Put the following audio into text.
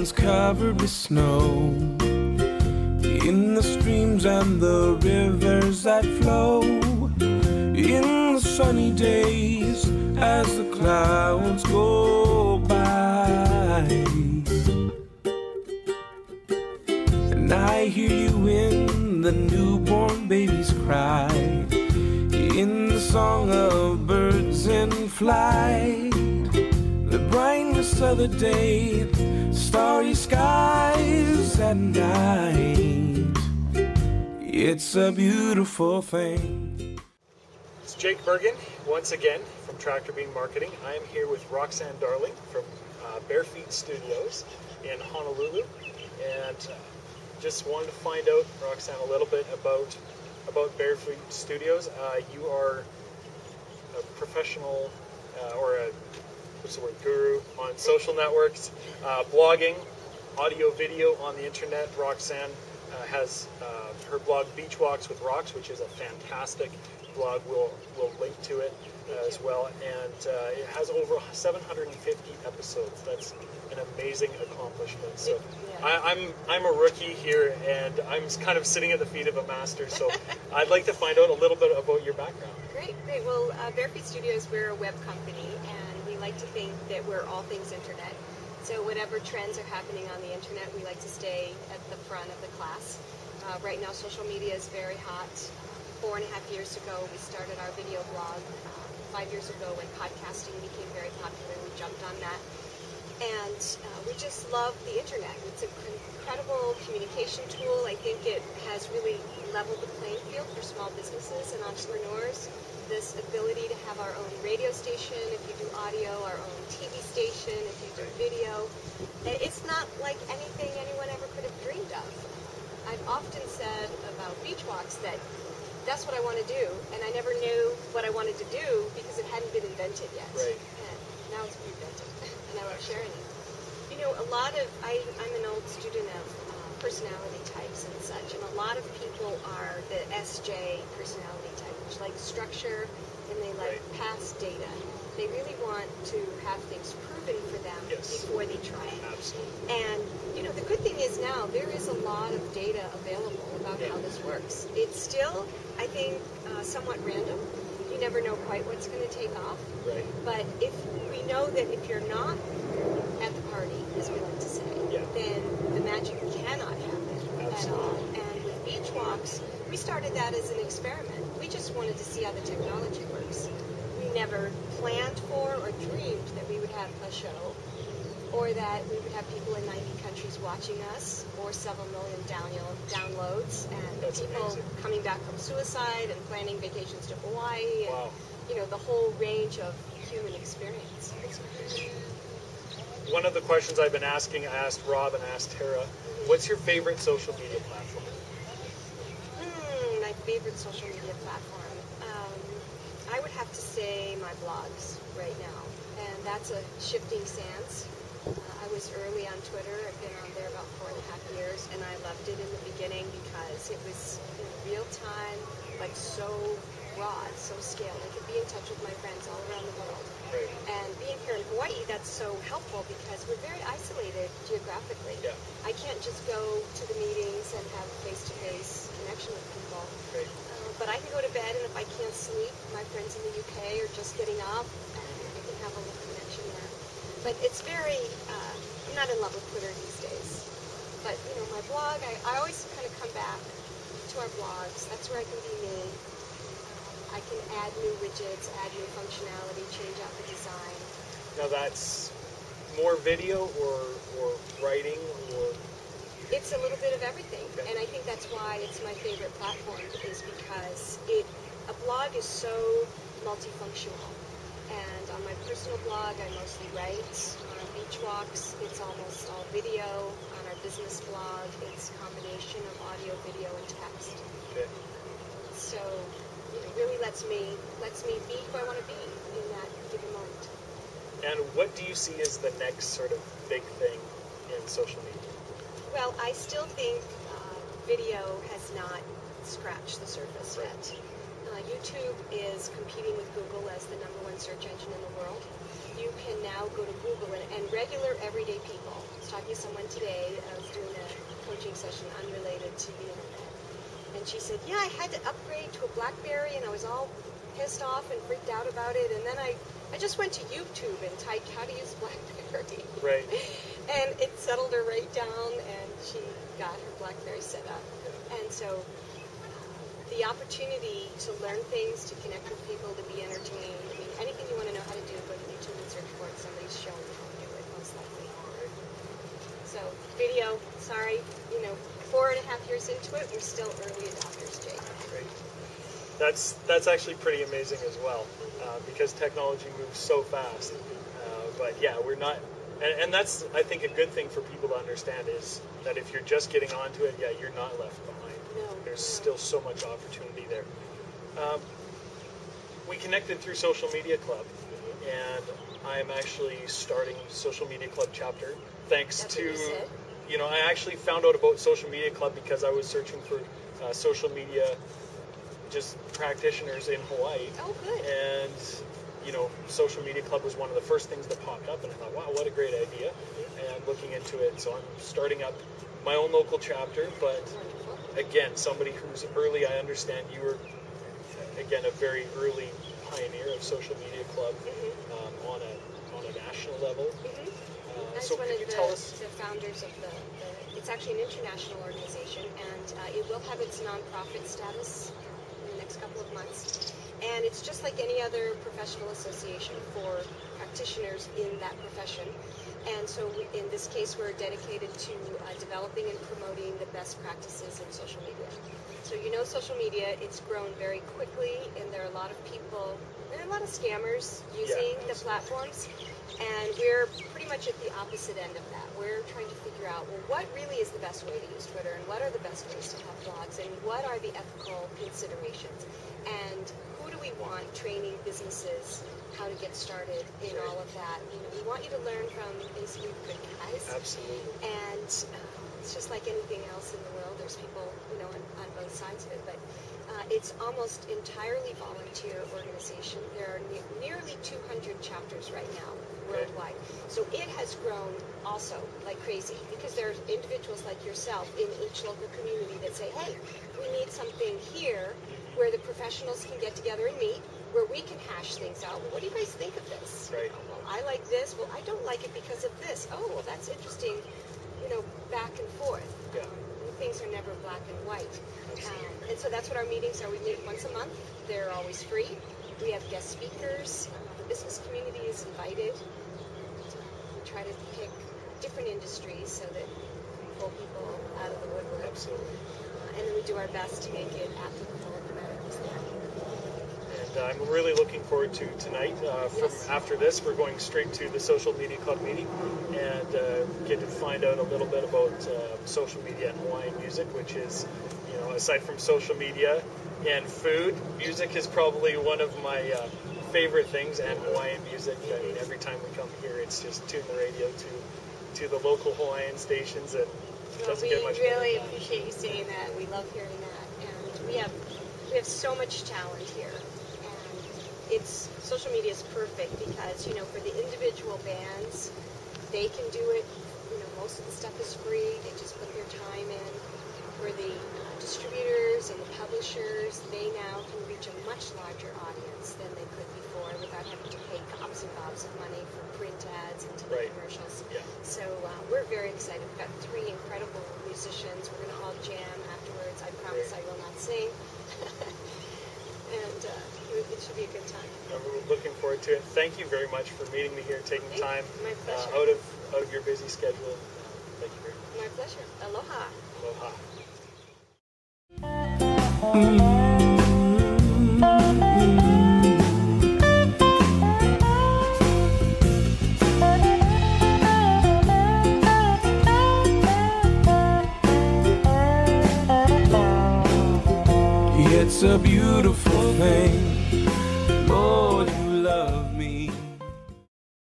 mountains covered with snow, in the streams and the rivers that flow, in the sunny days as the clouds go by. And I hear you in the newborn baby's cry, in the song of birds in flight, the brightness of the day, starry skies at night. It's a beautiful thing. It's Jake Bergen once again from Tractor Beam Marketing. I am here with Roxanne Darling from Bare Feet Studios in Honolulu, and just wanted to find out, Roxanne, a little bit about Bare Feet Studios. You are a professional or a guru on social networks, blogging, audio, video on the internet. Roxanne has her blog Beach Walks with Rox, which is a fantastic blog. We'll link to it as well, and it has over 750 episodes. That's an amazing accomplishment. So I'm a rookie here, and I'm kind of sitting at the feet of a master. So I'd like to find out a little bit about your background. Great. Well, Bare Feet Studios, we're a web company, and we like to think that we're all things internet. So whatever trends are happening on the internet, we like to stay at the front of the class. Right now, social media is very hot. 4.5 years ago, we started our video blog. 5 years ago, when podcasting became very popular, we jumped on that. And we just love the internet. It's an incredible communication tool. I think it has really leveled the playing field for small businesses and entrepreneurs. This ability to have our own radio station, if you do audio, our own TV station, if you do video. It's not like anything anyone ever could have dreamed of. I've often said about Beach Walks that that's what I want to do, and I never knew what I wanted to do because it hadn't been invented yet. Right. And now it's been invented, and I love sharing it. You know, I'm an old student of personality types and such, and a lot of people are the SJ personality type, which like structure and they like past data. They really want to have things proven for them before they try it. Absolutely. And you know, the good thing is now there is a lot of data available about how this works. It's still, I think, somewhat random. You never know quite what's going to take off. Right. But if we know that if you're not at the party, as we like to say, then the magic cannot happen at all. And with Beach Walks, we started that as an experiment. We just wanted to see how the technology works. We never planned for or dreamed that we would have a show, or that we would have people in 90 countries watching us, or several million downloads, and That's people amazing. coming back from suicide and planning vacations to Hawaii, and Wow. you know, the whole range of human experience. One of the questions I've been asking, I asked Rob and I asked Tara, what's your favorite social media platform? My favorite social media platform. I would have to say my blogs right now, and that's a shifting sands. I was early on Twitter. I've been on there about 4.5 years, and I loved it in the beginning because it was in real time, like so broad, so scaled. I could be in touch with my friends all around the world. Right. And being here in Hawaii, that's so helpful because we're very isolated geographically. Yeah. I can't just go to the meetings and have face-to-face connection with people. Right. But I can go to bed, and if I can't sleep, my friends in the UK are just getting up, and I can have a little connection there. But it's very, I'm not in love with Twitter these days. But, you know, my blog, I always kind of come back to our blogs. That's where I can be me. I can add new widgets, add new functionality, change out the design. Now that's more video or writing or... It's a little bit of everything, and I think that's why it's my favorite platform, is because a blog is so multifunctional. And on my personal blog, I mostly write. On Beach Walks, it's almost all video. On our business blog, it's a combination of audio, video, and text. Okay. So it really lets me be who I want to be in that given moment. And what do you see as the next sort of big thing in social media? Well, I still think video has not scratched the surface yet. YouTube is competing with Google as the #1 search engine in the world. You can now go to Google and regular everyday people. I was talking to someone today. I was doing a coaching session unrelated to the internet. And she said, yeah, I had to upgrade to a BlackBerry and I was all pissed off and freaked out about it. And then I just went to YouTube and typed how to use BlackBerry. Right. And it settled her right down and she got her BlackBerry set up. And so the opportunity to learn things, to connect with people, to be entertained, I mean, anything you want to know how to do, go to YouTube and search for it. Somebody's showing you how to do it, most likely. So, video, sorry, 4.5 years into it, we're still early adopters, Jake. Great. That's actually pretty amazing as well, because technology moves so fast. But yeah, we're not, and that's, I think, a good thing for people to understand is that if you're just getting onto it, yeah, you're not left behind. There's still so much opportunity there. We connected through Social Media Club, and I'm actually starting Social Media Club chapter. Thanks That's to, what you said. I actually found out about Social Media Club because I was searching for social media just practitioners in Hawaii. Oh, good. And Social Media Club was one of the first things that popped up, and I thought, wow, what a great idea. And looking into it, so I'm starting up my own local chapter, but again, somebody who's early. I understand you were, again, a very early pioneer of Social Media Club on a national level. I was So one could of you the, tell us? the founders of it's actually an international organization, and it will have its nonprofit status in the next couple of months. And it's just like any other professional association for practitioners in that profession. And so in this case, we're dedicated to developing and promoting the best practices in social media. So social media, it's grown very quickly, and there are a lot of people, there are a lot of scammers using the platforms. And we're pretty much at the opposite end of that. We're trying to figure out, well, what really is the best way to use Twitter, and what are the best ways to have blogs, and what are the ethical considerations, and who do we want training businesses how to get started in all of that. We want you to learn from basically the good guys. Absolutely. And it's just like anything else in the world. There's people, on both sides of it, but it's almost entirely volunteer organization. There are nearly 200 chapters right now worldwide. So it has grown also like crazy because there's individuals like yourself in each local community that say, hey, we need something here where the professionals can get together and meet, where we can hash things out. Well, what do you guys think of this? Right. Well, I like this. Well, I don't like it because of this. Oh, well, that's interesting. Back and forth. Yeah. Things are never black and white. And so that's what our meetings are. We meet once a month. They're always free. We have guest speakers. The business community is invited. We try to pick different industries so that we pull people out of the woodwork. Absolutely. And then we do our best to make it applicable no matter who's there. And I'm really looking forward to tonight. After this, we're going straight to the Social Media Club meeting and get to find out a little bit about social media and Hawaiian music, which is, aside from social media and food, music is probably one of my favorite things, and Hawaiian music. I mean, every time we come here, it's just tune the radio to the local Hawaiian stations, and it doesn't get much We better really than that. appreciate you saying that. We love hearing that. And we have so much talent here. Social media is perfect because, for the individual bands, they can do it, most of the stuff is free, they just put their time in. For the distributors and the publishers, they now can reach a much larger audience than they could before without having to pay gobs and gobs of money for print ads and TV commercials. Yeah. So we're very excited. We've got 3 incredible musicians. We're going to all jam afterwards. I promise I will not sing. And it should be a good time. I'm looking forward to it. Thank you very much for meeting me here, taking time My pleasure. out of your busy schedule. Thank you very much. My pleasure. Aloha. Aloha. It's a beautiful thing